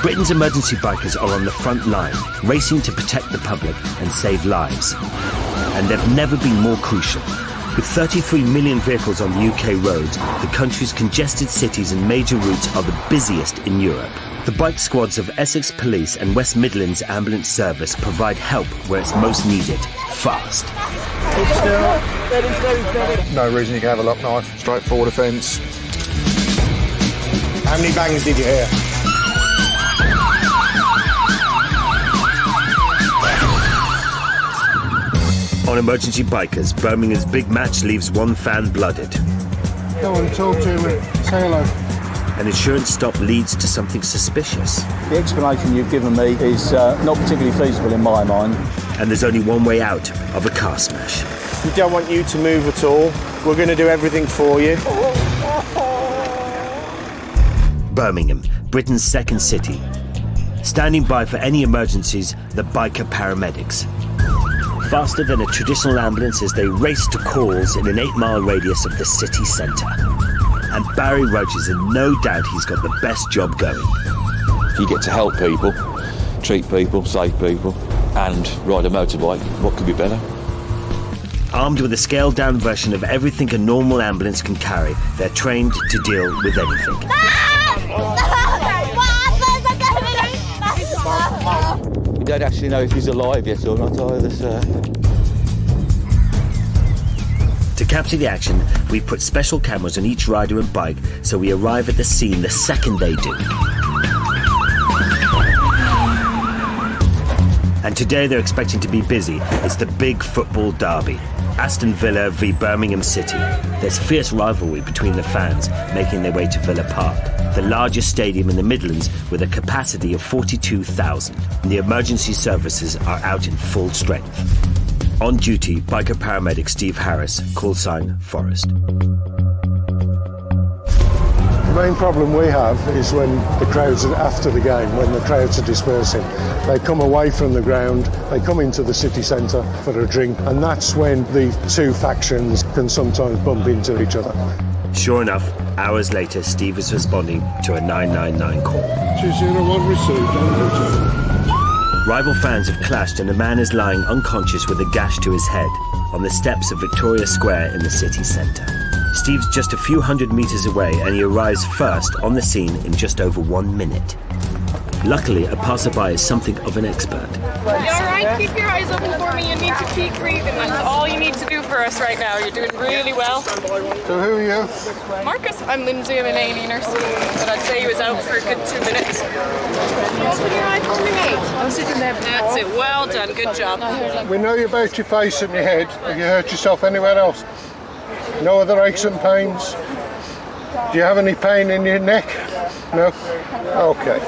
Britain's emergency bikers are on the front line, racing to protect the public and save lives. And they've never been more crucial. With 33 million vehicles on the UK roads, the country's congested cities and major routes are the busiest in Europe. The bike squads of Essex Police and West Midlands Ambulance Service provide help where it's most needed, fast. No reason you can have a lock knife, straightforward offence. How many bangs did you hear? On Emergency Bikers, Birmingham's big match leaves one fan blooded. Go on, talk to me. Say hello. An insurance stop leads to something suspicious. The explanation you've given me is not particularly feasible in my mind. And there's only one way out of a car smash. We don't want you to move at all. We're going to do everything for you. Birmingham, Britain's second city. Standing by for any emergencies, the biker paramedics. Faster than a traditional ambulance as they race to calls in an 8-mile radius of the city centre. And Barry Rogers, in no doubt he's got the best job going. You get to help people, treat people, save people, and ride a motorbike. What could be better? Armed with a scaled-down version of everything a normal ambulance can carry, they're trained to deal with anything. We don't actually know if he's alive yet or not either, sir. To capture the action, we've put special cameras on each rider and bike, so we arrive at the scene the second they do. And today they're expecting to be busy. It's the big football derby. Aston Villa v Birmingham City. There's fierce rivalry between the fans making their way to Villa Park, the largest stadium in the Midlands with a capacity of 42,000. And the emergency services are out in full strength. On duty, biker paramedic Steve Harris, call sign Forest. The main problem we have is when the crowds are after the game, when the crowds are dispersing. They come away from the ground, they come into the city centre for a drink, and that's when the two factions can sometimes bump into each other. Sure enough, hours later, Steve is responding to a 999 call. 201 received. Rival fans have clashed and a man is lying unconscious with a gash to his head on the steps of Victoria Square in the city centre. Steve's just a few hundred metres away and he arrives first on the scene in just over 1 minute. Luckily, a passerby is something of an expert. You alright? Keep your eyes open for me. You need to keep breathing. That's all you need to do for us right now. You're doing really well. So who are you? Marcus, I'm Lindsay. I'm an A&E nurse. But I'd say he was out for a good 2 minutes. Open your eyes to me, mate. I'm sitting there. That's it. Well done. Good job. We know about your face and your head. Have you hurt yourself anywhere else? No other aches and pains? Do you have any pain in your neck? No? Okay.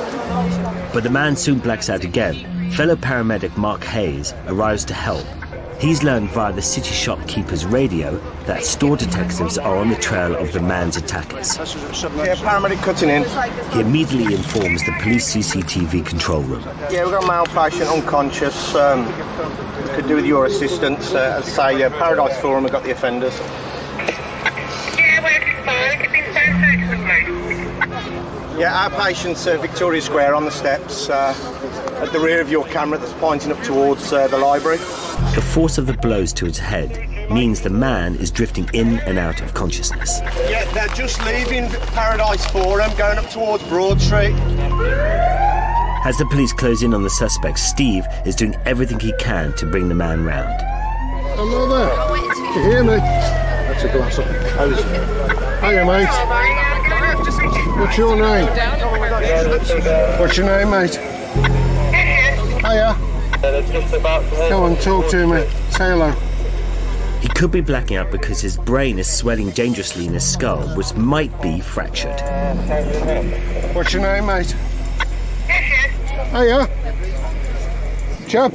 But the man soon blacks out again. Fellow paramedic Mark Hayes arrives to help. He's learned via the city shopkeeper's radio that store detectives are on the trail of the man's attackers. Yeah, paramedic cutting in. He immediately informs the police CCTV control room. Yeah, we've got a male patient unconscious. Could do with your assistance. As I say, Paradise Forum have got the offenders. Yeah, our patient's Victoria Square on the steps, at the rear of your camera that's pointing up towards the library. The force of the blows to his head means the man is drifting in and out of consciousness. Yeah, they're just leaving Paradise Forum, going up towards Broad Street. As the police close in on the suspect, Steve is doing everything he can to bring the man round. Hello there. Can you hear me? That's a glass up. Hiya, mate. What's your name? What's your name, mate? Hiya. Come on, talk to me. Say hello. He could be blacking out because his brain is swelling dangerously in his skull, which might be fractured. What's your name, mate? Hiya. Chap.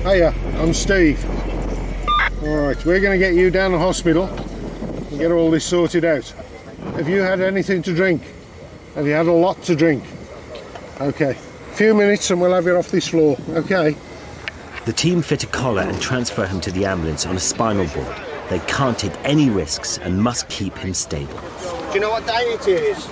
Hiya, I'm Steve. Alright, we're going to get you down to hospital and get all this sorted out. Have you had anything to drink? Have you had a lot to drink? Okay. A few minutes and we'll have you off this floor, okay? The team fit a collar and transfer him to the ambulance on a spinal board. They can't take any risks and must keep him stable. Do you know what day it is?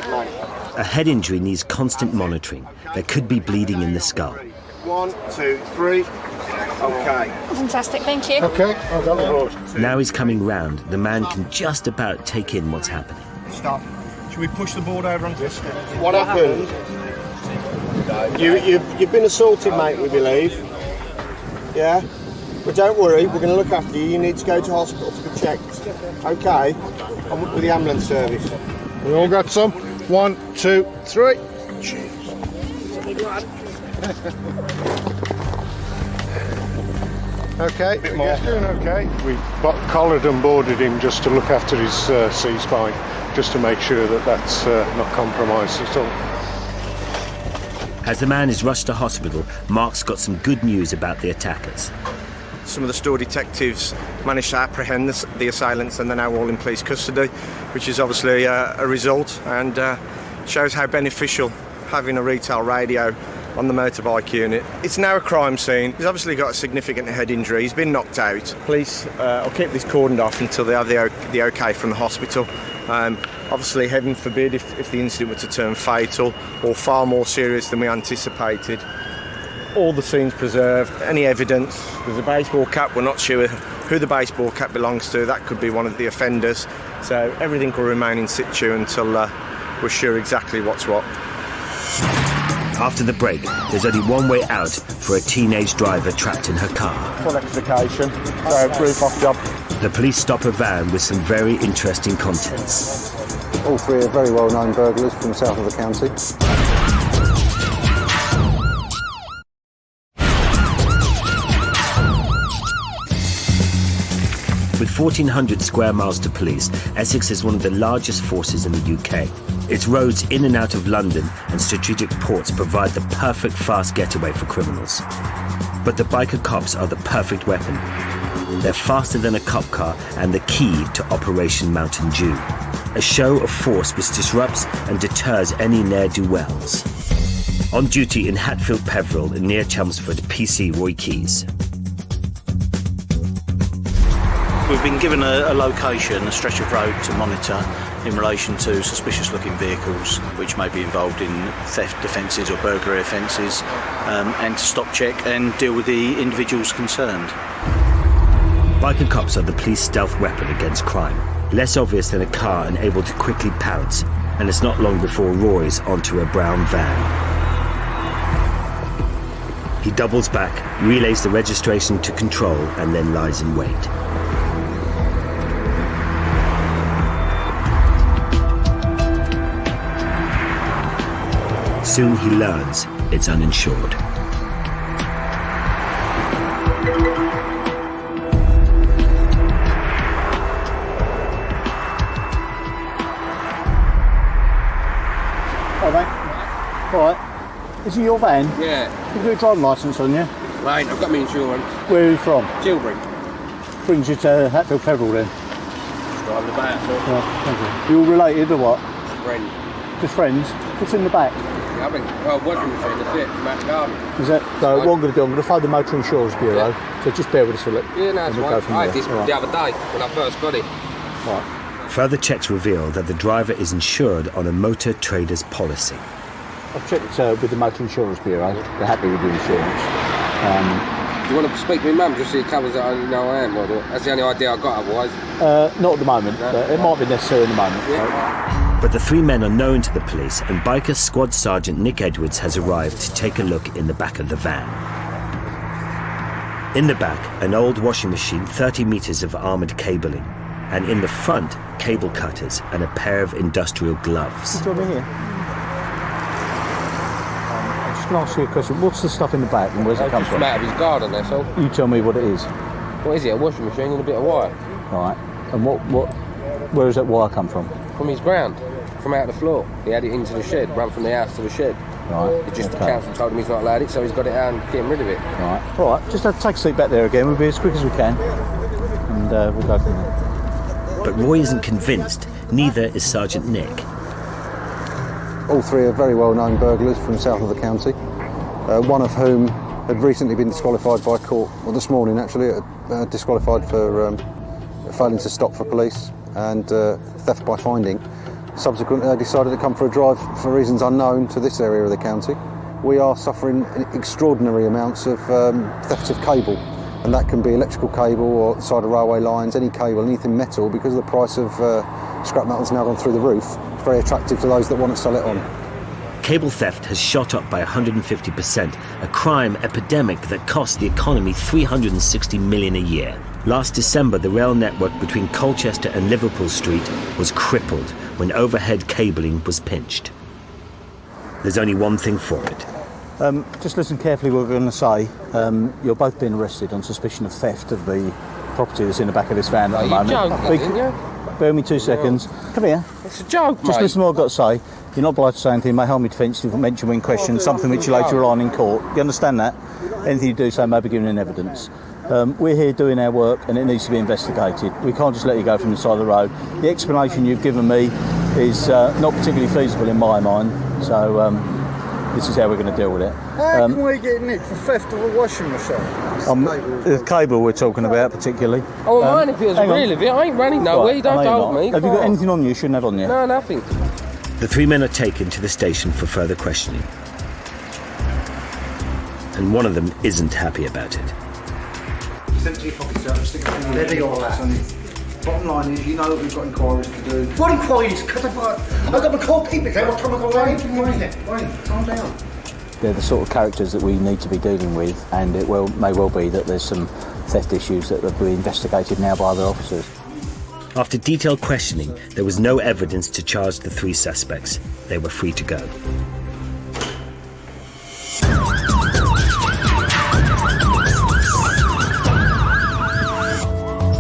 good, mate. A head injury needs constant monitoring. There could be bleeding in the skull. 1, 2, 3. Okay. Fantastic, thank you. Okay, I've got the board. Now he's coming round. The man can just about take in what's happening. Stop. Should we push the board over onto this? What happened? You've been assaulted, mate, we believe. Yeah? But don't worry, we're going to look after you. You need to go to hospital to be checked. Okay? I'm with the ambulance service. We all got some? 1, 2, 3. Cheers. Okay, bit more. he's doing okay. We collared and boarded him just to look after his C-spine, just to make sure that that's not compromised at all. As the man is rushed to hospital, Mark's got some good news about the attackers. Some of the store detectives managed to apprehend the assailants, and they're now all in police custody, which is obviously a result, and shows how beneficial having a retail radio on the motorbike unit. It's now a crime scene. He's obviously got a significant head injury. He's been knocked out. Police will keep this cordoned off until they have the okay from the hospital. Obviously, heaven forbid if the incident were to turn fatal or far more serious than we anticipated. All the scenes preserved, any evidence. There's a baseball cap. We're not sure who the baseball cap belongs to. That could be one of the offenders. So everything will remain in situ until we're sure exactly what's what. After the break, there's only one way out for a teenage driver trapped in her car. Full electrification, roof off job. The police stop a van with some very interesting contents. All three are very well-known burglars from the south of the county. With 1,400 square miles to police, Essex is one of the largest forces in the UK. Its roads in and out of London and strategic ports provide the perfect fast getaway for criminals. But the biker cops are the perfect weapon. They're faster than a cop car and the key to Operation Mountain Dew, a show of force which disrupts and deters any ne'er-do-wells. On duty in Hatfield Peveril near Chelmsford, PC Roy Keys. We've been given a location, a stretch of road to monitor in relation to suspicious looking vehicles which may be involved in theft offences or burglary offences, and to stop check and deal with the individuals concerned. Biker cops are the police stealth weapon against crime. Less obvious than a car and able to quickly pounce, and it's not long before Roy's onto a brown van. He doubles back, relays the registration to control and then lies in wait. Soon he learns it's uninsured. Hi mate. Alright. Is it your van? Yeah. You've got a driving licence on you? Right, I've got my insurance. Where are you from? Tilbury. Brings you to Hatfield Peveril then? Just driving about, so. Right, thank you. You all related or what? Friend. Just friends? What's in the back? I think, well, washing machine, that's it, Matt Garden. Is that, so what I'm going to do, I'm going to phone the Motor Insurance Bureau, so just bear with us a little. Yeah, no, it's we'll right. I had this right. the other day when I first got it. Right. Further checks reveal that the driver is insured on a motor trader's policy. I've checked with the Motor Insurance Bureau, they're happy with the insurance. Do you want to speak to my mum, just so it covers that I know I am, or that's the only idea I got otherwise? Not at the moment, No. but it might be necessary in the moment. Yeah. But the three men are known to the police, and biker squad sergeant Nick Edwards has arrived to take a look in the back of the van. In the back, an old washing machine, 30 metres of armoured cabling, and in the front, cable cutters and a pair of industrial gloves. Do you want me here? I'm just going to ask you a question. What's the stuff in the back and where's it come Just from? come out of his garden, that's all. You tell me what it is. What is it, a washing machine and a bit of wire? Right. And where does that wire come from? From his ground, from out the floor. He had it into the shed, run from the house to the shed. Right. It just the okay. council told him he's not allowed it, so he's got it out and getting rid of it. Right. All right. Just have to take a seat back there again. We'll be as quick as we can. And we'll go from there. But Roy isn't convinced. Neither is Sergeant Nick. All three are very well-known burglars from the south of the county, one of whom had recently been disqualified by court, well this morning actually, disqualified for failing to stop for police and theft by finding. Subsequently, they decided to come for a drive for reasons unknown to this area of the county. We are suffering extraordinary amounts of theft of cable, and that can be electrical cable or side of railway lines, any cable, anything metal, because of the price of scrap metal's now gone through the roof. It's very attractive to those that want to sell it on. Cable theft has shot up by 150%, a crime epidemic that costs the economy $360 million a year. Last December, the rail network between Colchester and Liverpool Street was crippled when overhead cabling was pinched. There's only one thing for it. Just listen carefully what we're going to say. You're both being arrested on suspicion of theft of the property that's in the back of this van at the moment. You're joking, aren't you? Bear with me 2 seconds. Come here. It's a joke, Just mate. listen to what I've got to say. You're not obliged to say anything. May harm your defence if you mention when questioned, something which you later rely on in court. You understand that? Anything you do say may be given in evidence. We're here doing our work and it needs to be investigated. We can't just let you go from the side of the road. The explanation you've given me is not particularly feasible in my mind, so this is how we're going to deal with it. How can we get nicked for theft of a washing machine? The cable we're talking about particularly. Oh, mine if it was real of it. I ain't running nowhere. Right, You don't I know hold you're me. not. Have you got anything on you you shouldn't have on you? No, nothing. The three men are taken to the station for further questioning. And one of them isn't happy about it. Empty your pockets out and stick it in your There all that. Bottom line is, you know that we've got inquiries to do. What inquiries? Because I've got my core people here. What time I got Wayne, calm down. They're the sort of characters that we need to be dealing with, and it may well be that there's some theft issues that will be investigated now by other officers. After detailed questioning, there was no evidence to charge the three suspects. They were free to go.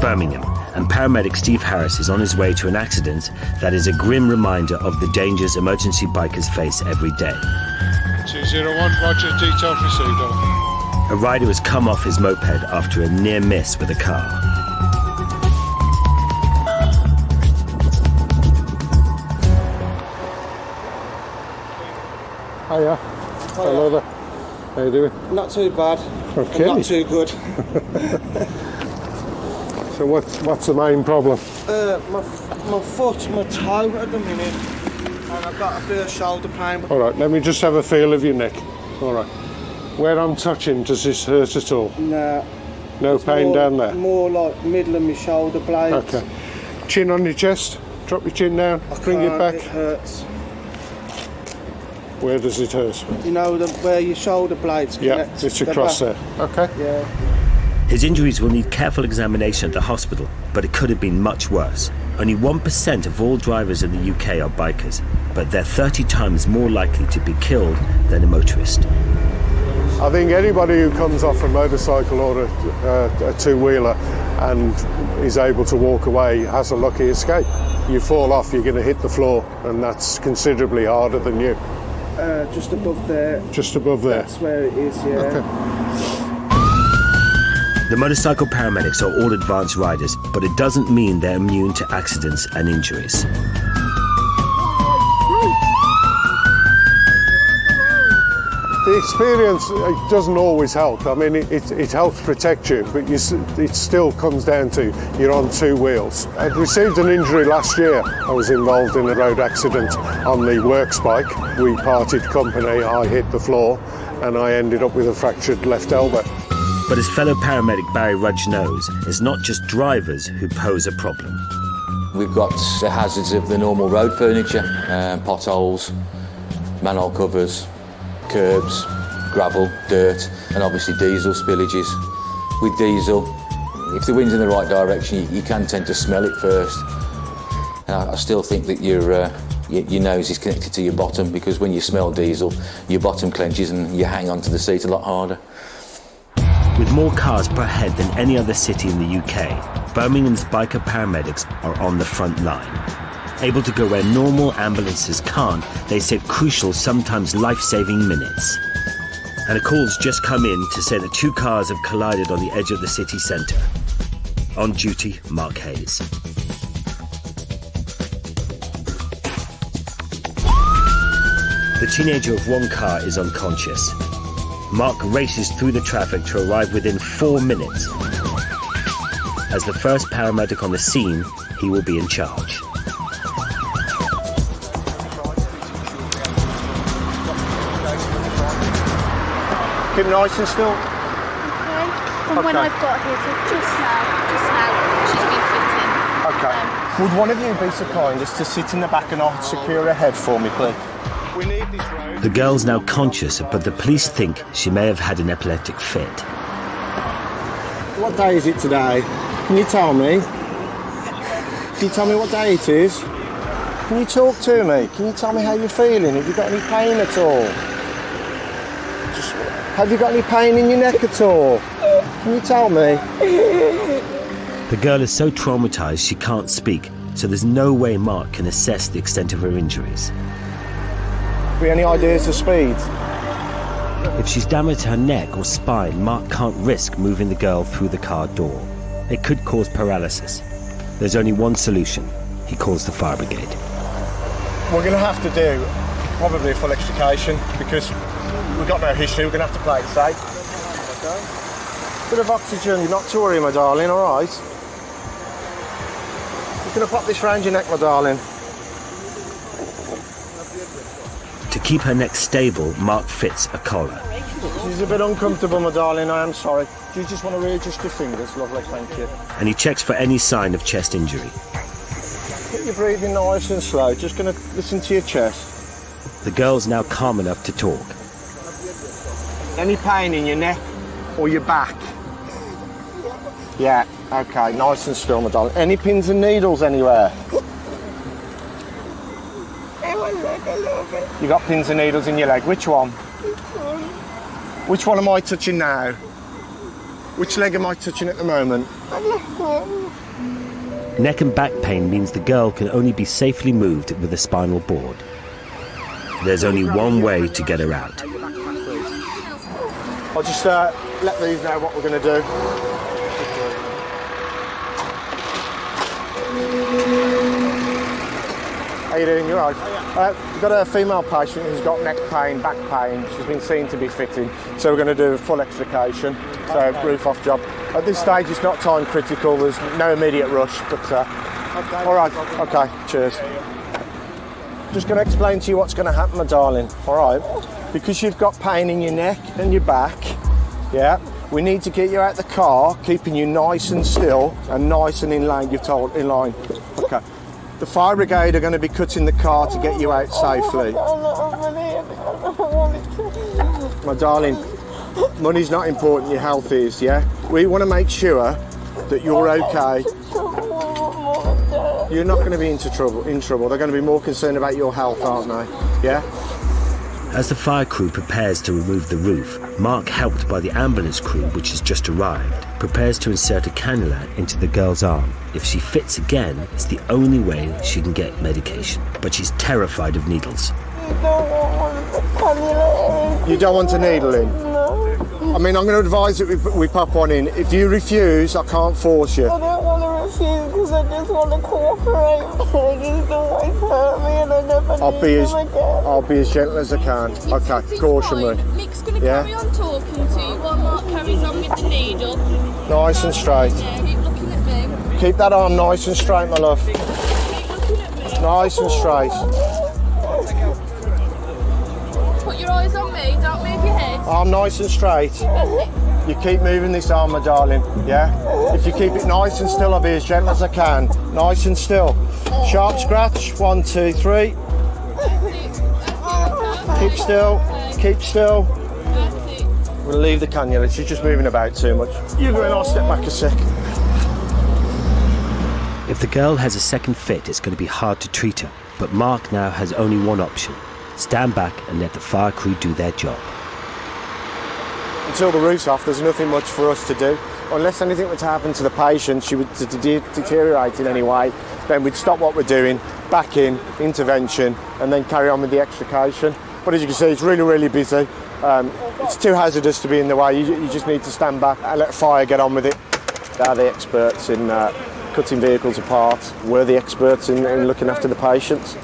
Birmingham, and paramedic Steve Harris is on his way to an accident that is a grim reminder of the dangers emergency bikers face every day. 201, roger, details received. A rider has come off his moped after a near miss with a car. Hiya. Hello there. How you doing? Not too bad. Okay. Not too good. So what's the main problem? My foot, my toe at the minute, and I've got a bit of shoulder pain. All right, let me just have a feel of your neck. All right. Where I'm touching, does this hurt at all? Nah. No pain down there? More like middle of my shoulder blades. Okay. Chin on your chest. Drop your chin down. Bring it back. It hurts. Where does it hurt? You know where your shoulder blades connect? Yeah, it's across there. Okay. Yeah. His injuries will need careful examination at the hospital, but it could have been much worse. Only 1% of all drivers in the UK are bikers, but they're 30 times more likely to be killed than a motorist. I think anybody who comes off a motorcycle or a two-wheeler and is able to walk away has a lucky escape. You fall off, you're going to hit the floor, and that's considerably harder than you. Just above there. Just above there? That's where it is, yeah. Okay. The motorcycle paramedics are all advanced riders, but it doesn't mean they're immune to accidents and injuries. The experience doesn't always help. I mean, it helps protect you, but it still comes down to you're on two wheels. I'd received an injury last year. I was involved in a road accident on the works bike. We parted company, I hit the floor, and I ended up with a fractured left elbow. But as fellow paramedic Barry Rudge knows, it's not just drivers who pose a problem. We've got the hazards of the normal road furniture, potholes, manhole covers, curbs, gravel, dirt, and obviously diesel spillages. With diesel, if the wind's in the right direction, you can tend to smell it first. And I still think that your nose is connected to your bottom, because when you smell diesel, your bottom clenches and you hang onto the seat a lot harder. With more cars per head than any other city in the UK, Birmingham's biker paramedics are on the front line. Able to go where normal ambulances can't, they save crucial, sometimes life-saving minutes. And a call's just come in to say that two cars have collided on the edge of the city centre. On duty, Mark Hayes. The teenager of one car is unconscious. Mark races through the traffic to arrive within 4 minutes. As the first paramedic on the scene, he will be in charge. Keep nice and still. Okay. From when Okay. I've got here to just now, she's been fitting. Okay. Would one of you be so kind as to sit in the back and I'll secure her head for me, please? We need this road. The girl's now conscious, but the police think she may have had an epileptic fit. What day is it today? Can you tell me? Can you tell me what day it is? Can you talk to me? Can you tell me how you're feeling? Have you got any pain at all? Have you got any pain in your neck at all? Can you tell me? The girl is so traumatized she can't speak, so there's no way Mark can assess the extent of her injuries. Any ideas of speed? If she's damaged her neck or spine, Mark can't risk moving the girl through the car door. It could cause paralysis. There's only one solution. He calls the fire brigade. We're going to have to do probably a full extrication because we've got no history. We're going to have to play it safe. Okay. Bit of oxygen. You're not to worry, my darling, all right? You're going to pop this round your neck, my darling. To keep her neck stable, Mark fits a collar. She's a bit uncomfortable, my darling. I am sorry. Do you just want to readjust your fingers? Lovely, thank you. And he checks for any sign of chest injury. Keep your breathing nice and slow. Just going to listen to your chest. The girl's now calm enough to talk. Any pain in your neck or your back? Yeah, okay, nice and still, my darling. Any pins and needles anywhere? You got pins and needles in your leg. Which one? Which one am I touching now? Which leg am I touching at the moment? Neck and back pain means the girl can only be safely moved with a spinal board. There's only one way to get her out. I'll just let these know what we're going to do. How you doing? You all right? We've got a female patient who's got neck pain, back pain. She's been seen to be fitting, so we're going to do a full extrication, so roof off job. At this stage, it's not time critical. There's no immediate rush, but all right. Okay. Cheers. Just going to explain to you what's going to happen, my darling. All right. Because you've got pain in your neck and your back. Yeah. We need to get you out the car, keeping you nice and still and nice and in line. You've told in line. Okay. The fire brigade are going to be cutting the car to get you out safely. My darling, money's not important, your health is, yeah? We want to make sure that you're okay. You're not going to be in trouble. They're going to be more concerned about your health, aren't they? Yeah? As the fire crew prepares to remove the roof, Mark, helped by the ambulance crew which has just arrived, prepares to insert a cannula into the girl's arm. If she fits again, it's the only way she can get medication. But she's terrified of needles. You don't want a needle in? I mean, I'm going to advise that we pop one in. If you refuse, I can't force you. I don't want to refuse because I just want to cooperate. They just always hurt me and I never need them again. I'll be as gentle as I can. Okay, caution me. Nick's going to carry on talking to you while Mark carries on with the needle. Nice and straight. Yeah, keep looking at me. Keep that arm nice and straight, my love. Keep looking at me. Nice and straight. Put your eyes on me, don't move your head. Arm nice and straight. You keep moving this arm, my darling, yeah? If you keep it nice and still, I'll be as gentle as I can. Nice and still. Sharp scratch, 1, 2, 3. Keep still, keep still. We'll leave the cannula, she's just moving about too much. You go in, I'll step back a sec. If the girl has a second fit, it's going to be hard to treat her. But Mark now has only one option. Stand back and let the fire crew do their job. Until the roof's off, there's nothing much for us to do. Unless anything were to happen to the patient, she would deteriorate in any way, then we'd stop what we're doing, back in, intervention, and then carry on with the extrication. But as you can see, it's really, really busy. It's too hazardous to be in the way. You just need to stand back and let fire get on with it. They're the experts in cutting vehicles apart. We're the experts in looking after the patients.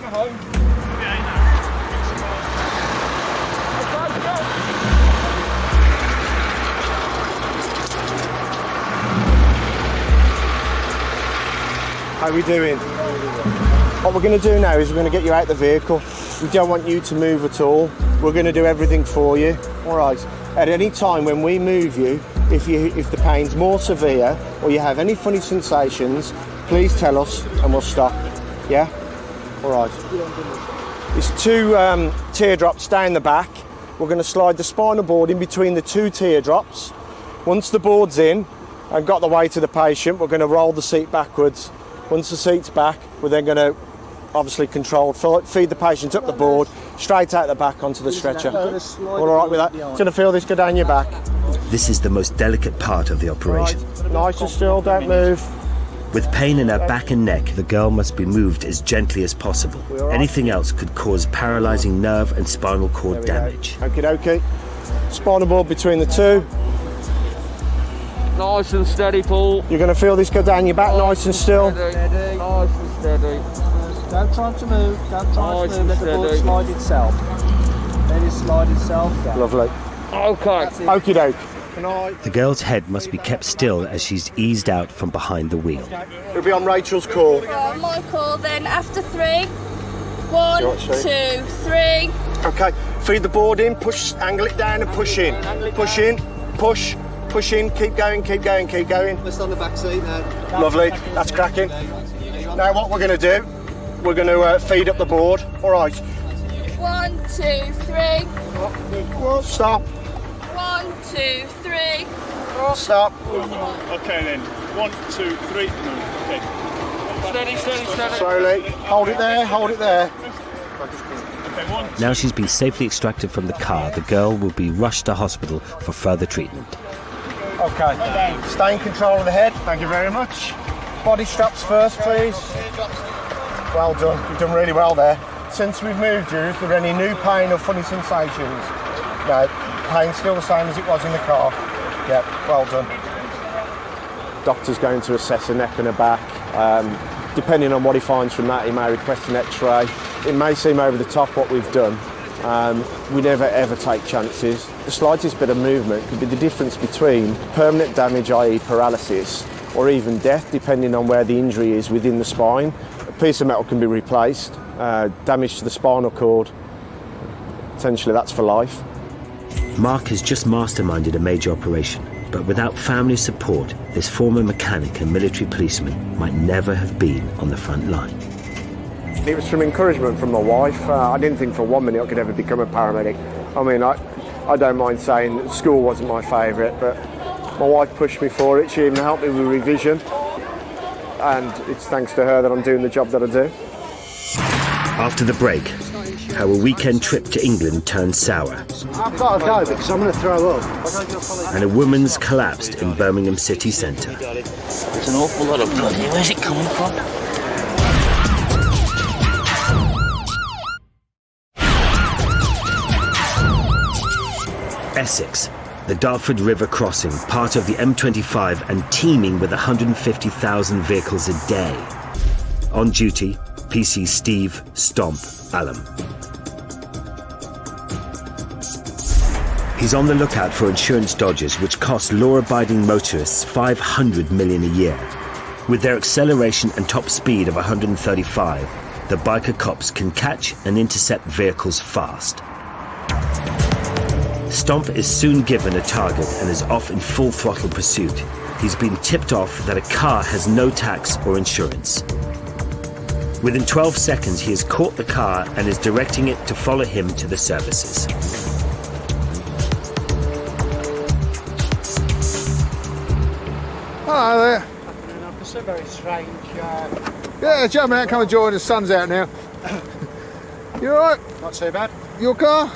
How are we doing? What we're going to do now is we're going to get you out the vehicle. We don't want you to move at all. We're going to do everything for you. All right. At any time when we move you, if the pain's more severe or you have any funny sensations, please tell us and we'll stop. Yeah? All right. There's 2 teardrops down the back. We're going to slide the spinal board in between the 2 teardrops. Once the board's in and got the weight of the patient, we're going to roll the seat backwards. Once the seat's back, we're then going to obviously feed the patient up the board, straight out the back onto the stretcher. All right with that? It's going to feel this go down your back. This is the most delicate part of the operation. Right. Nice and still, don't move. With pain in her back and neck, the girl must be moved as gently as possible. Anything else could cause paralysing nerve and spinal cord damage. Okie dokie. Spinal board between the 2. Nice and steady, Paul. You're going to feel this go down your back, nice and still. Steady. Nice and steady. Don't try to move. Don't try to move. Let the board slide itself. Let it slide itself down. Lovely. Okay. Okie doke. The girl's head must be kept still as she's eased out from behind the wheel. It'll be on Rachel's call. My call then after 3. 1, 2, 3. Okay, feed the board in, angle it down and push in. Push in, push in, keep going, keep going, keep going. Let's on the back seat now. Lovely, that's cracking. Now what we're going to do, we're going to feed up the board. All right. 1, 2, 3. Stop. 1, 2, 3. Stop. Okay then. 1, 2, 3. No. Okay. Steady. Slowly. Hold it there, hold it there. Now she's been safely extracted from the car, the girl will be rushed to hospital for further treatment. Okay. Stay in control of the head. Thank you very much. Body straps first, please. Well done. You've done really well there. Since we've moved you, is there any new pain or funny sensations? No. Pain's still the same as it was in the car. Yep, well done. Doctor's going to assess her neck and her back. Depending on what he finds from that, he may request an X-ray. It may seem over the top what we've done. We never ever take chances. The slightest bit of movement could be the difference between permanent damage, i.e. paralysis, or even death, depending on where the injury is within the spine. A piece of metal can be replaced. Damage to the spinal cord, potentially that's for life. Mark has just masterminded a major operation, but without family support, this former mechanic and military policeman might never have been on the front line. It was from encouragement from my wife. I didn't think for 1 minute I could ever become a paramedic. I mean, I don't mind saying that school wasn't my favourite, but my wife pushed me for it. She even helped me with revision, and it's thanks to her that I'm doing the job that I do. After the break, how a weekend trip to England turned sour. I've got to go because I'm going to throw up. And a woman's collapsed in Birmingham city centre. There's an awful lot of blood here. Where's it coming from? Essex, the Dartford River crossing, part of the M25 and teeming with 150,000 vehicles a day. On duty, PC Steve Stomp Allen. He's on the lookout for insurance dodgers which cost law-abiding motorists $500 million a year. With their acceleration and top speed of 135, the biker cops can catch and intercept vehicles fast. Stomp is soon given a target and is off in full throttle pursuit. He's been tipped off that a car has no tax or insurance. Within 12 seconds, he has caught the car and is directing it to follow him to the services. Hello there. It's a very strange... Yeah, jumping out, come and join us. Sun's out now. You alright? Not so bad. Your car?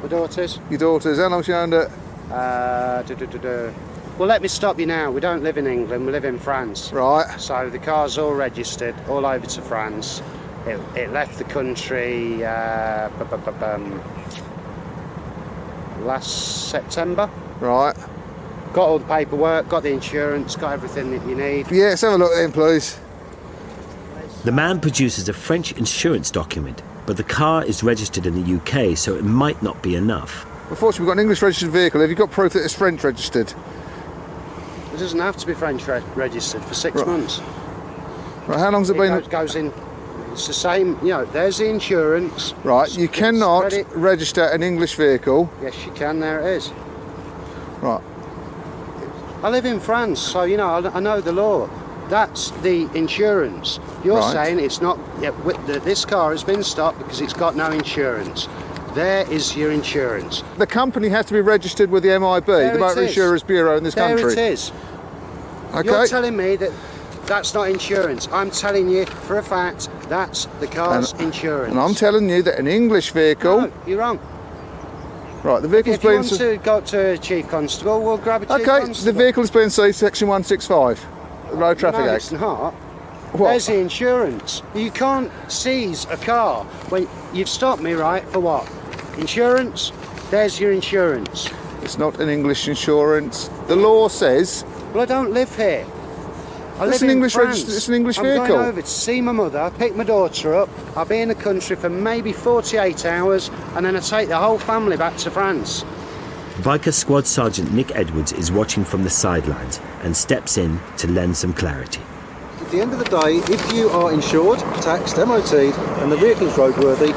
My daughter's. Your daughter's. How long's she owned it? Well, let me stop you now. We don't live in England, we live in France. Right. So the car's all registered, all over to France. It left the country last September. Right. Got all the paperwork, got the insurance, got everything that you need. Yeah, let's have a look then, please. The man produces a French insurance document, but the car is registered in the UK, so it might not be enough. Unfortunately, we've got an English registered vehicle. Have you got proof that it's French registered? It doesn't have to be French registered for 6 months. Right, how long's it been? Goes in It's the same, you know, there's the insurance. Right, you cannot register an English vehicle. Yes, you can, there it is. Right. I live in France, so, you know, I know the law. That's the insurance. You're saying it's not, this car has been stopped because it's got no insurance. There is your insurance. The company has to be registered with the MIB, the Motor Insurers Bureau in this country. There it is. Okay. You're telling me that that's not insurance. I'm telling you for a fact that's the car's insurance. And I'm telling you that an English vehicle... No, you're wrong. Right, the vehicle's If you been... want to go to Chief Constable, we'll grab a Chief Constable. Okay, the vehicle has been seized, Section 165, the Road Traffic Act. No, it's not. What? There's the insurance. You can't seize a car when you've stopped me, right? For what? Insurance? There's your insurance. It's not an English insurance. The law says... Well, I don't live here. I It's live an in English France. it's an English I'm vehicle. going over to see my mother, pick my daughter up. I'll be in the country for maybe 48 hours, and then I take the whole family back to France. Biker Squad Sergeant Nick Edwards is watching from the sidelines and steps in to lend some clarity. At the end of the day, if you are insured, taxed, MOT'd, and the vehicle is roadworthy,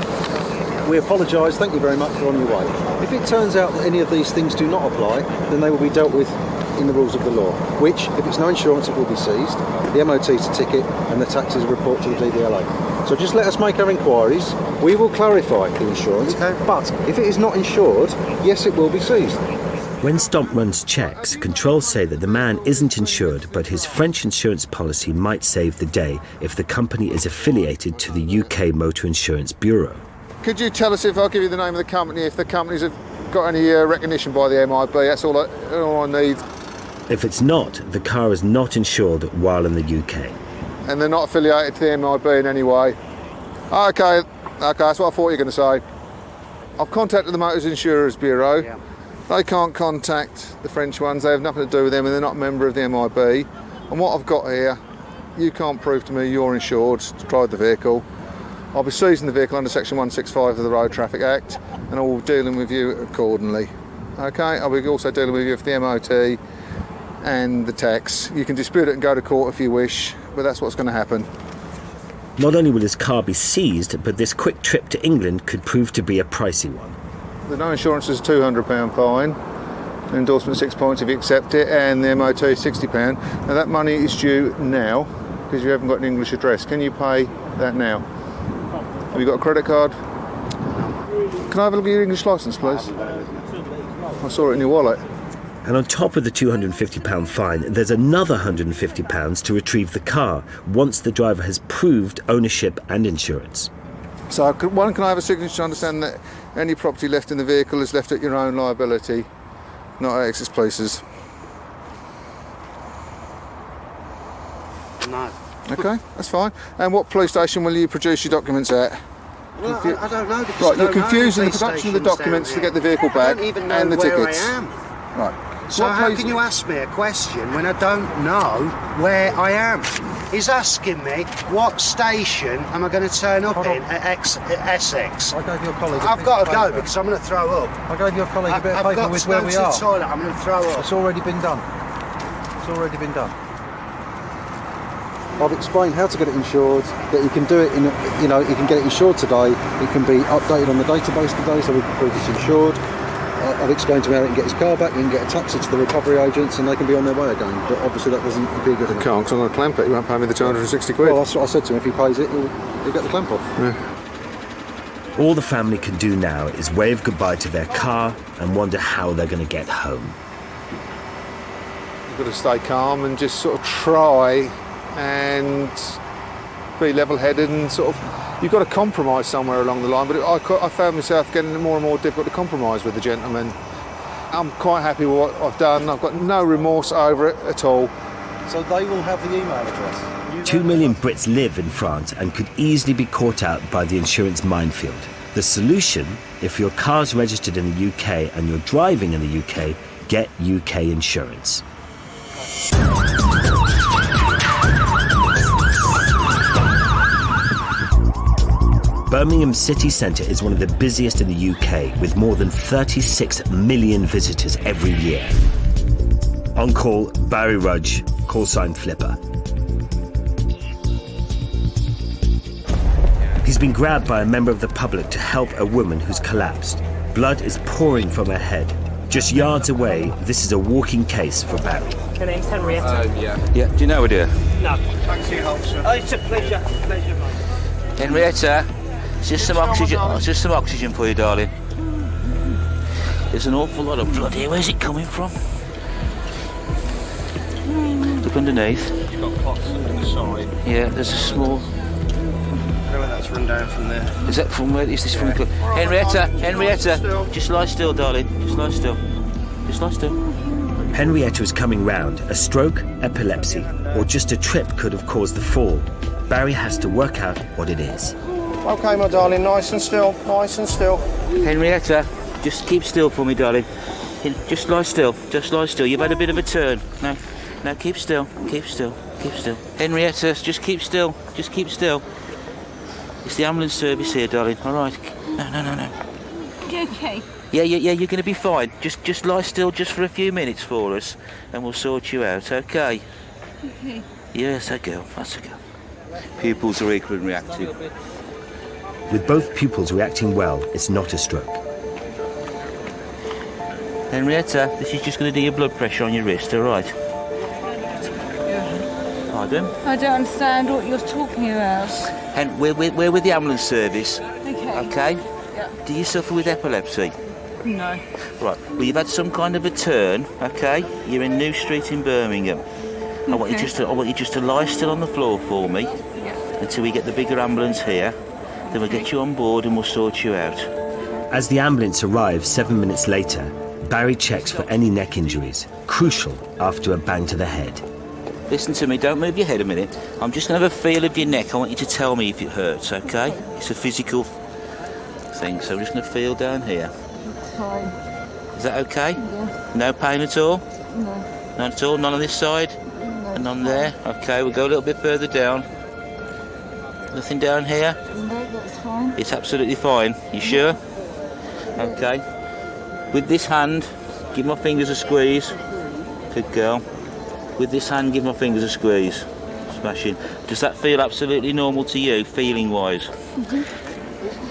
we apologise, thank you very much, you're on your way. If it turns out that any of these things do not apply, then they will be dealt with in the rules of the law, which, if it's no insurance, it will be seized, the MOT's a ticket, and the taxes a report to the DVLA. So just let us make our inquiries, we will clarify the insurance, but if it is not insured, yes, it will be seized. When Stomp runs checks, controls say that the man isn't insured, but his French insurance policy might save the day if the company is affiliated to the UK Motor Insurance Bureau. Could you tell us, if I'll give you the name of the company, if the companies have got any recognition by the MIB? That's all I need. If it's not, the car is not insured while in the UK. And they're not affiliated to the MIB in any way? Okay, that's what I thought you were going to say. I've contacted the Motor Insurers Bureau. Yeah. They can't contact the French ones, they have nothing to do with them, and they're not a member of the MIB. And what I've got here, you can't prove to me you're insured to drive the vehicle. I'll be seizing the vehicle under Section 165 of the Road Traffic Act, and I will be dealing with you accordingly. Okay, I'll be also dealing with you for the MOT and the tax. You can dispute it and go to court if you wish, but that's what's going to happen. Not only will his car be seized, but this quick trip to England could prove to be a pricey one. The no insurance is a £200 fine, an endorsement 6 points if you accept it, and the MOT is £60. Now that money is due now because you haven't got an English address. Can you pay that now? Have you got a credit card? Can I have a look at your English licence, please? I saw it in your wallet. And on top of the £250 fine, there's another £150 to retrieve the car once the driver has proved ownership and insurance. So, can I have a signature to understand that any property left in the vehicle is left at your own liability, not at Essex Police's? No. Okay, that's fine. And what police station will you produce your documents at? Well, I don't know. Because right, you're confusing the production of the documents to get the vehicle back I don't even know and the where tickets. I am. Right. So how can you ask me a question when I don't know where I am? He's asking me what station am I going to turn up in at Essex. I gave your colleague I've got to go because I'm going to throw up. I gave your colleague a bit of paper with where we are. I've got to go to the toilet, I'm going to throw up. It's already been done. It's already been done. I've explained how to get it insured, that you can do it in, you know, you can get it insured today, it can be updated on the database today so we can prove it's insured. I've explained to him how he can get his car back, he can get a taxi to the recovery agents and they can be on their way again, but obviously that doesn't be good enough. Can't, because I'm going to clamp it, he won't pay me the 260 quid. Well, that's what I said to him, if he pays it, he'll get the clamp off. Yeah. All the family can do now is wave goodbye to their car and wonder how they're going to get home. You've got to stay calm and just sort of try and be level-headed and sort of, you've got to compromise somewhere along the line, but I found myself getting more and more difficult to compromise with the gentleman. I'm quite happy with what I've done, I've got no remorse over it at all. So they will have the email address? 2 million Brits live in France and could easily be caught out by the insurance minefield. The solution, if your car's registered in the UK and you're driving in the UK, get UK insurance. Birmingham city centre is one of the busiest in the UK, with more than 36 million visitors every year. On call, Barry Rudge, call sign Flipper. He's been grabbed by a member of the public to help a woman who's collapsed. Blood is pouring from her head. Just yards away, this is a walking case for Barry. Your name's Henrietta? Yeah, do you know her, dear? No. Thanks for your help, sir. Oh, it's a pleasure. Pleasure, man. Henrietta, just some oxygen for you, darling. There's an awful lot of blood here. Where's it coming from? Look underneath. You've got clots on the side. Yeah, there's a small... I know where that's run down from there. Is that from where? Is this from? Henrietta, just lie still, darling. Just lie still. Just lie still. Henrietta is coming round. A stroke, epilepsy, or just a trip could have caused the fall. Barry has to work out what it is. Okay, my darling, nice and still, nice and still. Henrietta, just keep still for me, darling. Just lie still. Just lie still. You've had a bit of a turn. No, keep still. Keep still. Keep still. Henrietta, just keep still. Just keep still. It's the ambulance service here, darling. All right. No. You okay? Yeah. You're going to be fine. Just lie still, just for a few minutes for us, and we'll sort you out. Okay. Okay. Yes, that girl. That's a girl. Pupils are equal and reactive. With both pupils reacting well, it's not a stroke. Henrietta, this is just going to do your blood pressure on your wrist. All right. Pardon? I don't understand what you're talking about. We're with the ambulance service. Okay. Okay? Yeah. Do you suffer with epilepsy? No. Right. Well, you've had some kind of a turn. Okay. You're in New Street in Birmingham. Okay. I want you just to lie still on the floor for me. Yeah. Until we get the bigger ambulance here. Then we'll get you on board and we'll sort you out. As the ambulance arrives 7 minutes later, Barry checks for any neck injuries, crucial after a bang to the head. Listen to me, don't move your head a minute. I'm just going to have a feel of your neck. I want you to tell me if it hurts, okay? It's a physical thing, so I'm just going to feel down here. Fine. Is that okay? Yeah. No pain at all? No. None at all? None on this side? No. And none there? Okay, we'll go a little bit further down. Nothing down here? No, that's fine. It's absolutely fine. You sure? Okay. With this hand, give my fingers a squeeze. Good girl. With this hand, give my fingers a squeeze. Smashing. Does that feel absolutely normal to you, feeling-wise? Mm-hmm.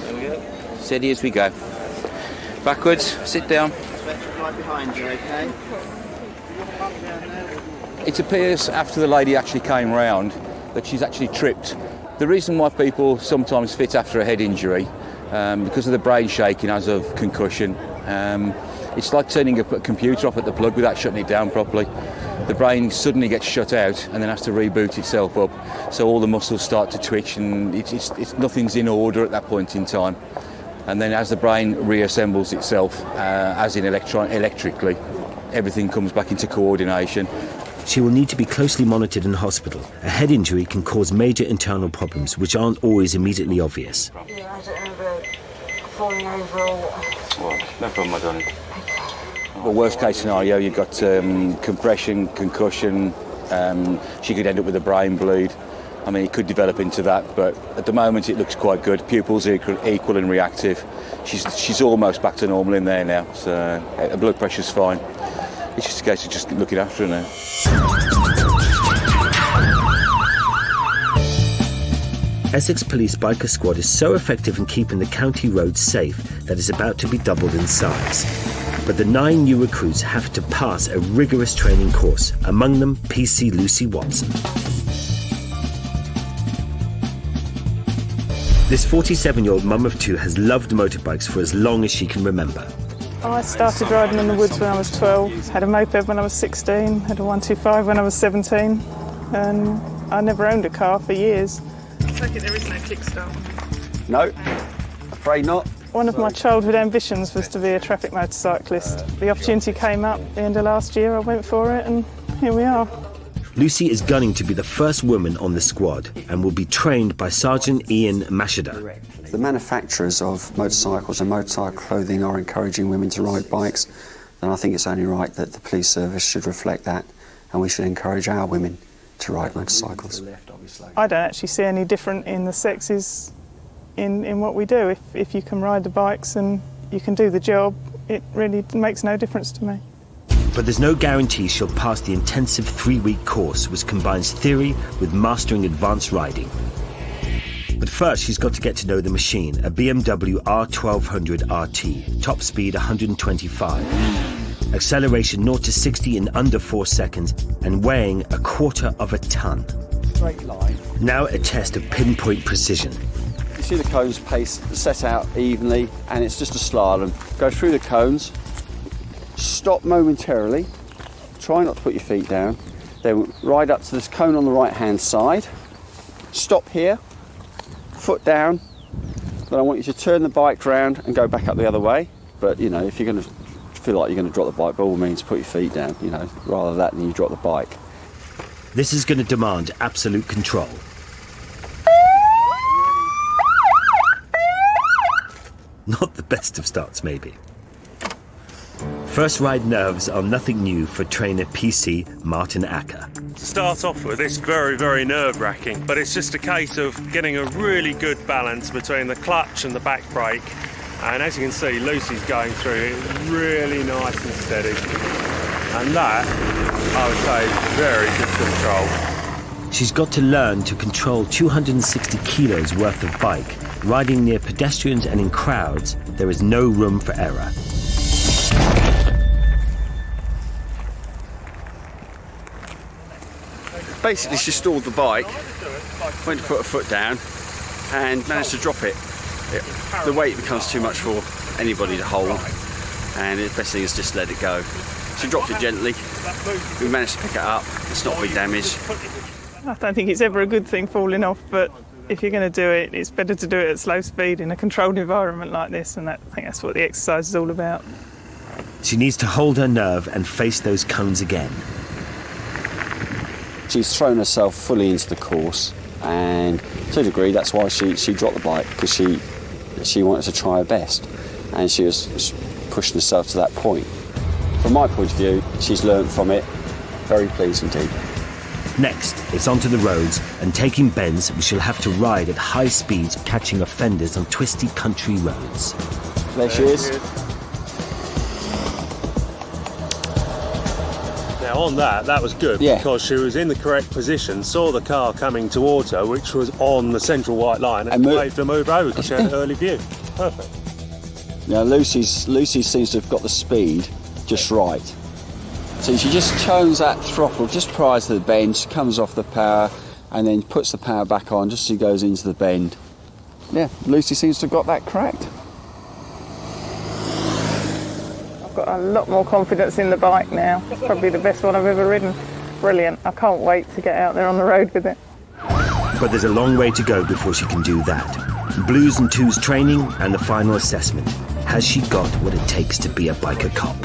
There we go. Steady as we go. Backwards, sit down. Right behind you, okay? It appears after the lady actually came round that she's actually tripped. The reason why people sometimes fit after a head injury, because of the brain shaking as of concussion, it's like turning a computer off at the plug without shutting it down properly. The brain suddenly gets shut out and then has to reboot itself up, so all the muscles start to twitch and it's nothing's in order at that point in time. And then as the brain reassembles itself, as in electrically, everything comes back into coordination. She will need to be closely monitored in hospital. A head injury can cause major internal problems which aren't always immediately obvious. Yeah, I don't know about falling over or what. Well, no problem, my darling. Well, worst case scenario, you've got compression, concussion, she could end up with a brain bleed. I mean, it could develop into that, but at the moment it looks quite good. Pupils equal and reactive. She's almost back to normal in there now, so her blood pressure's fine. It's just a case of just looking after her now. Essex Police Biker Squad is so effective in keeping the county roads safe that it's about to be doubled in size. But the 9 new recruits have to pass a rigorous training course, among them PC Lucy Watson. This 47-year-old mum of 2 has loved motorbikes for as long as she can remember. I started riding in the woods when I was 12, had a moped when I was 16, had a 125 when I was 17, and I never owned a car for years. I take it there is no kickstart? No, afraid not. One of my childhood ambitions was to be a traffic motorcyclist. The opportunity came up at the end of last year, I went for it, and here we are. Lucy is gunning to be the first woman on the squad and will be trained by Sergeant Ian Mashada. The manufacturers of motorcycles and motorcycle clothing are encouraging women to ride bikes, and I think it's only right that the police service should reflect that, and we should encourage our women to ride motorcycles. I don't actually see any different in the sexes in what we do. If you can ride the bikes and you can do the job, it really makes no difference to me. But there's no guarantee she'll pass the intensive 3-week course which combines theory with mastering advanced riding. But first, she's got to get to know the machine, a BMW R1200 RT, top speed 125, acceleration 0 to 60 in under 4 seconds, and weighing 1/4 of a ton. Straight line. Now a test of pinpoint precision. You see the cones set out evenly, and it's just a slalom. Go through the cones, stop momentarily, try not to put your feet down, then ride up to this cone on the right hand side, stop here, foot down, then I want you to turn the bike round and go back up the other way. But you know, if you're going to feel like you're going to drop the bike, by all means put your feet down, you know, rather that than you drop the bike. This is going to demand absolute control. Not the best of starts, maybe. First ride nerves are nothing new for trainer PC Martin Acker. To start off with, it's very, very nerve-wracking, but it's just a case of getting a really good balance between the clutch and the back brake. And as you can see, Lucy's going through it really nice and steady. And that, I would say, is very good control. She's got to learn to control 260 kilos worth of bike. Riding near pedestrians and in crowds, there is no room for error. Basically, she stalled the bike, went to put her foot down, and managed to drop it. The weight becomes too much for anybody to hold, and the best thing is just let it go. She dropped it gently, we managed to pick it up, it's not big damage. I don't think it's ever a good thing falling off, but if you're going to do it, it's better to do it at slow speed in a controlled environment like this, and I think that's what the exercise is all about. She needs to hold her nerve and face those cones again. She's thrown herself fully into the course, and to a degree that's why she dropped the bike, because she wanted to try her best, and she was pushing herself to that point. From my point of view, she's learned from it. Very pleased indeed. Next, it's onto the roads and taking bends we shall have to ride at high speeds, catching offenders on twisty country roads. There she is. Now on that was good, because she was in the correct position, saw the car coming towards her, which was on the central white line, and waved to move over because she had an early view. Perfect. Now Lucy seems to have got the speed just right. So she just turns that throttle just prior to the bend, she comes off the power and then puts the power back on just as she goes into the bend. Yeah, Lucy seems to have got that cracked. I've got a lot more confidence in the bike now. Probably the best one I've ever ridden. Brilliant. I can't wait to get out there on the road with it. But there's a long way to go before she can do that. Blues and twos training and the final assessment. Has she got what it takes to be a biker cop?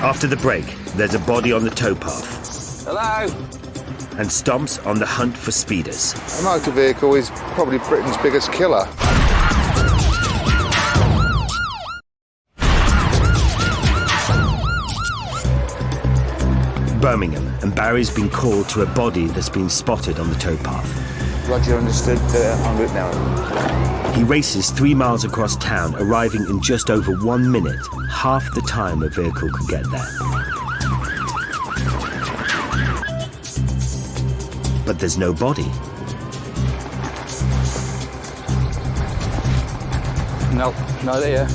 After the break, there's a body on the towpath. Hello? And Stomps on the hunt for speeders. A motor vehicle is probably Britain's biggest killer. Birmingham, and Barry's been called to a body that's been spotted on the towpath. Roger, understood. En route now. He races 3 miles across town, arriving in just over 1 minute, half the time a vehicle could get there. But there's no body. No, not there.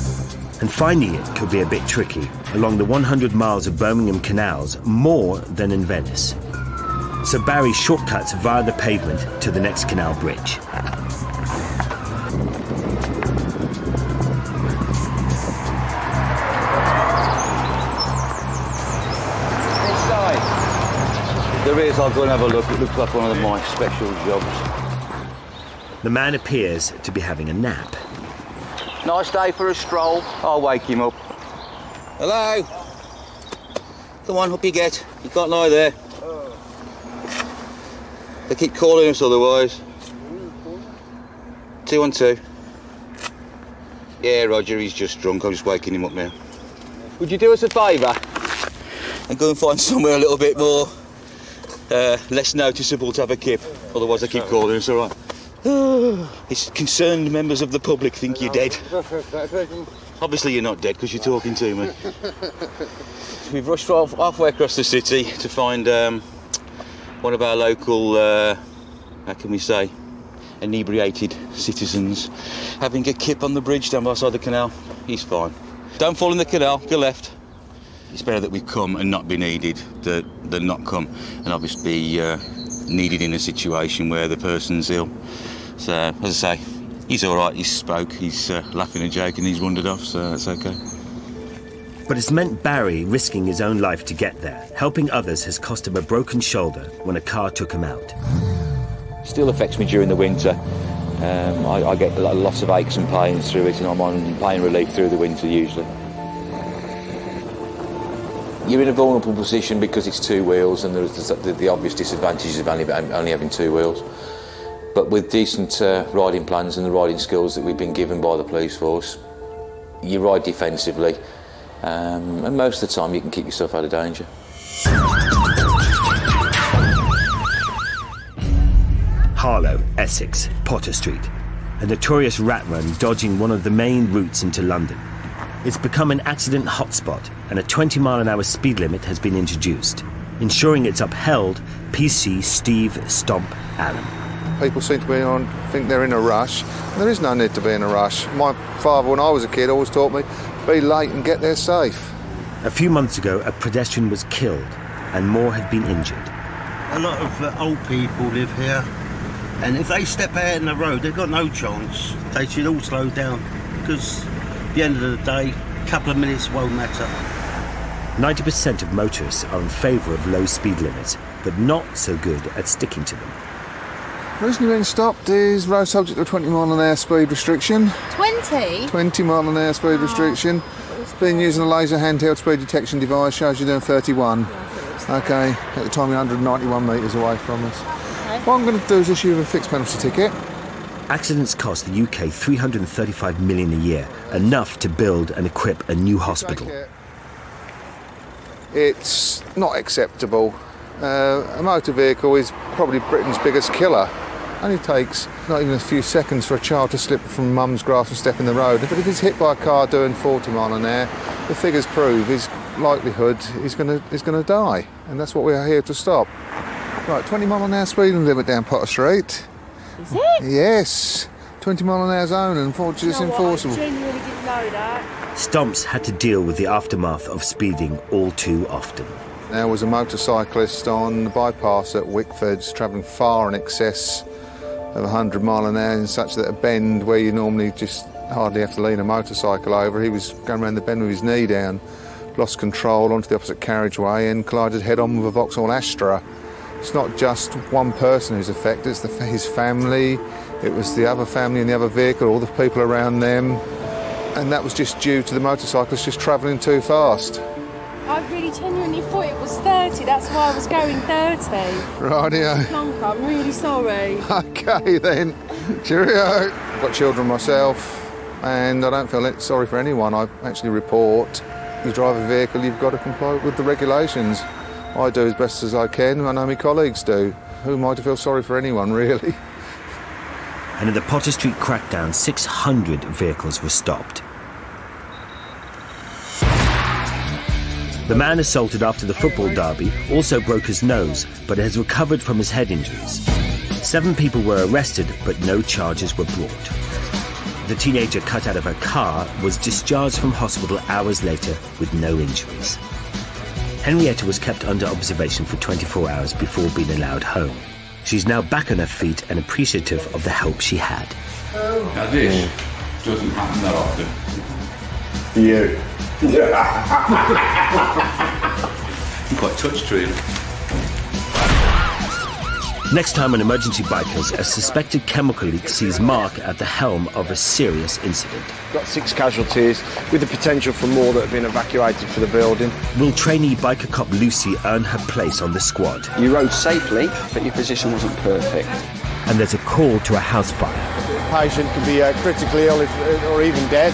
And finding it could be a bit tricky. Along the 100 miles of Birmingham canals, more than in Venice. So Barry shortcuts via the pavement to the next canal bridge. There is, I'll go and have a look. It looks like one of my special jobs. The man appears to be having a nap. Nice day for a stroll. I'll wake him up. Hello? Come on, up you get. You can't lie there. They keep calling us otherwise. 212. Yeah, Roger, he's just drunk. I'm just waking him up now. Would you do us a favour? And go and find somewhere a little bit more less noticeable to have a kip. Otherwise they keep calling us, all right? It's concerned members of the public think you're dead. Obviously you're not dead because you're talking to me. We've rushed halfway across the city to find one of our local how can we say, inebriated citizens having a kip on the bridge down by the side of the canal. He's fine. Don't fall in the canal, go left. It's better that we come and not be needed than not come and obviously be needed in a situation where the person's ill. So, as I say, he's all right, he spoke, he's laughing and joking, he's wandered off, so that's okay. But it's meant Barry risking his own life to get there. Helping others has cost him a broken shoulder when a car took him out. Still affects me during the winter. I get lots of aches and pains through it, and I'm on pain relief through the winter usually. You're in a vulnerable position because it's two wheels, and there's the obvious disadvantages of only having two wheels. But with decent riding plans and the riding skills that we've been given by the police force, you ride defensively, and most of the time you can keep yourself out of danger. Harlow, Essex, Potter Street, a notorious rat run dodging one of the main routes into London. It's become an accident hotspot, and a 20-mile-an-hour speed limit has been introduced. Ensuring it's upheld, PC Steve Stomp Allen. People seem to think they're in a rush. There is no need to be in a rush. My father, when I was a kid, always taught me, be late and get there safe. A few months ago, a pedestrian was killed, and more have been injured. A lot of old people live here, and if they step out in the road, they've got no chance. They should all slow down, because at the end of the day, a couple of minutes won't matter. 90% of motorists are in favour of low speed limits, but not so good at sticking to them. The reason you've been stopped is road subject to a 20-mile-an-hour speed restriction. 20? 20-mile-an-hour speed restriction. Been using a laser handheld speed detection device, shows you're doing 31. Okay, at the time you're 191 metres away from us. Okay. What I'm going to do is issue you a fixed penalty ticket. Accidents cost the UK £335 million a year, enough to build and equip a new hospital. It's not acceptable. A motor vehicle is probably Britain's biggest killer. Only takes not even a few seconds for a child to slip from mum's grasp and step in the road. But if he's hit by a car doing 40 mile an hour, the figures prove his likelihood is going to die, and that's what we're here to stop. Right, 20 mile an hour speeding limit down Potter Street. Is it? Yes, 20 mile an hour zone, and unfortunately it's enforceable. I genuinely didn't know that. Stumps had to deal with the aftermath of speeding all too often. There was a motorcyclist on the bypass at Wickford's travelling far in excess of 100 mile an hour in such that a bend where you normally just hardly have to lean a motorcycle over, he was going around the bend with his knee down, lost control onto the opposite carriageway and collided head-on with a Vauxhall Astra. It's not just one person who's affected, it's his family, it was the other family in the other vehicle, all the people around them, and that was just due to the motorcyclist just travelling too fast. I really genuinely thought it was 30, that's why I was going 30. Rightio. Plonker, I'm really sorry. Okay then, cheerio. I've got children myself and I don't feel sorry for anyone. I actually report. You drive a vehicle, you've got to comply with the regulations. I do as best as I can, I know my colleagues do. Who am I to feel sorry for anyone, really? And in the Potter Street crackdown, 600 vehicles were stopped. The man assaulted after the football derby also broke his nose, but has recovered from his head injuries. 7 people were arrested, but no charges were brought. The teenager cut out of her car was discharged from hospital hours later with no injuries. Henrietta was kept under observation for 24 hours before being allowed home. She's now back on her feet and appreciative of the help she had. Now this doesn't happen that often. For you. I'm quite touched, really. Next time on Emergency Bikers, a suspected chemical leak sees Mark at the helm of a serious incident. Got 6 casualties, with the potential for more that have been evacuated for the building. Will trainee biker cop Lucy earn her place on the squad? You rode safely, but your position wasn't perfect. And there's a call to a house fire. The patient can be critically ill or even dead.